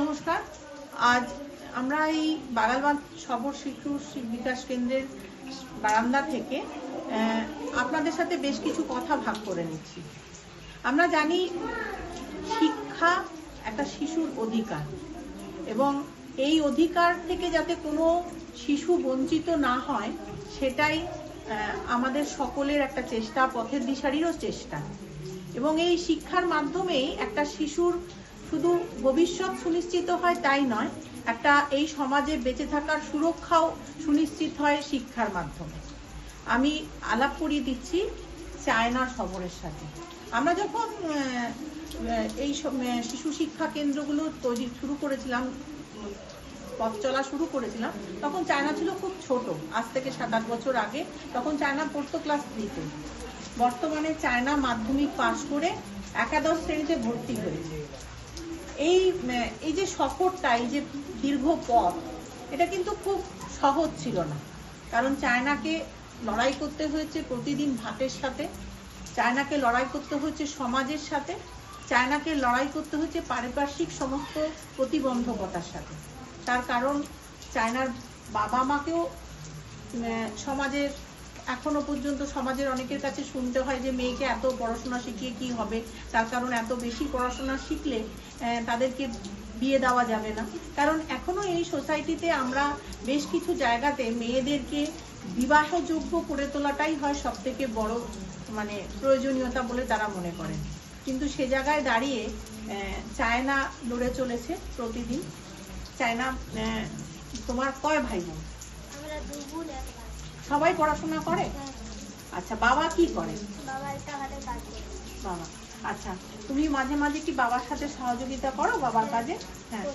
নমস্কার। আজ আমরা এই বাগালবাঁধ শবর শিশু বিকাশ কেন্দ্রের বারান্দা থেকে আপনাদের সাথে বেশ কিছু কথা ভাগ করে নিচ্ছি। আমরা জানি শিক্ষা একটা শিশুর অধিকার এবং এই অধিকার থেকে যাতে কোনো শিশু বঞ্চিত না হয় সেটাই আমাদের সকলের একটা চেষ্টা, পথের দিশারিরও চেষ্টা। এবং এই শিক্ষার মাধ্যমেই একটা শিশুর শুধু ভবিষ্যৎ সুনিশ্চিত হয় তাই নয়, একটা এই সমাজে বেঁচে থাকার সুরক্ষাও সুনিশ্চিত হয় শিক্ষার মাধ্যমে। আমি আলাপ করিয়ে দিচ্ছি চায়না শবরের সাথে। আমরা যখন এই শিশু শিক্ষা কেন্দ্রগুলো তৈরি শুরু করেছিলাম, পথ চলা শুরু করেছিলাম, তখন চায়না ছিল খুব ছোট। আজ থেকে 7-8 বছর আগে তখন চায়না পড়তো ক্লাস 3-তে। বর্তমানে চায়না মাধ্যমিক পাশ করে একাদশ শ্রেণীতে ভর্তি হয়েছে। এই যে সফরটা, এই যে দীর্ঘ পথ, এটা কিন্তু খুব সহজ ছিল না। কারণ চায়নাকে লড়াই করতে হয়েছে প্রতিদিন ভাতের সাথে, চায়নাকে লড়াই করতে হয়েছে সমাজের সাথে, চায়নাকে লড়াই করতে হচ্ছে পারিপার্শ্বিক সমস্ত প্রতিবন্ধকতার সাথে। তার কারণ চায়নার বাবা মাকেও সমাজের এখনো পর্যন্ত সমাজের অনেকের কাছে শুনতে হয় যে মেয়েকে এত পড়াশোনা শিখিয়ে কি হবে, তার কারণ এত বেশি পড়াশোনা শিখলে তাদেরকে বিয়ে দেওয়া যাবে না। কারণ এখনো এই সোসাইটিতে আমরা বেশ কিছু জায়গাতে মেয়েদেরকে বিবাহযোগ্য করে তোলাটাই হয় সব থেকে বড় প্রয়োজনীয়তা বলে তারা মনে করেন। কিন্তু সে জায়গায় দাঁড়িয়ে চায়না লড়ে চলেছে প্রতিদিন। চায়না, তোমার কয় ভাই বোন? আমরা 2 বোন 1 ভাই। সবাই পড়াশোনা করে? আচ্ছা, বাবা কি করে? বাবা একটা হাতে কাজ করে। বাবা, আচ্ছা, তুমি মাঝে মাঝে কি বাবার সাথে সহযোগিতা করো বাবার কাজে? হ্যাঁ।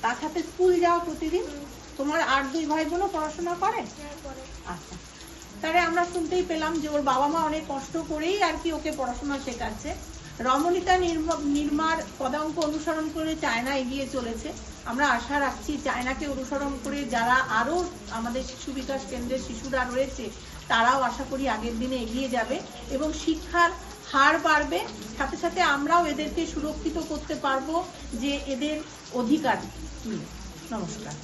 তার সাথে স্কুল যাও প্রতিদিন? তোমার আর 2 ভাই বোনও পড়াশোনা করে? আচ্ছা, তাহলে আমরা শুনতেই পেলাম যে ওর বাবা মা অনেক কষ্ট করেই আর কি ওকে পড়াশোনা শেখাচ্ছে। রমণীতা নির্মার পদাঙ্ক অনুসরণ করে চায়না এগিয়ে চলেছে। আমরা আশা রাখছি চায়নাকে অনুসরণ করে যারা আরও আমাদের শিশু বিকাশ কেন্দ্রের শিশুরা রয়েছে তারাও আশা করি আগের দিনে এগিয়ে যাবে এবং শিক্ষার হার বাড়বে। সাথে সাথে আমরাও এদেরকে সুরক্ষিত করতে পারবো যে এদের অধিকার কি। নমস্কার।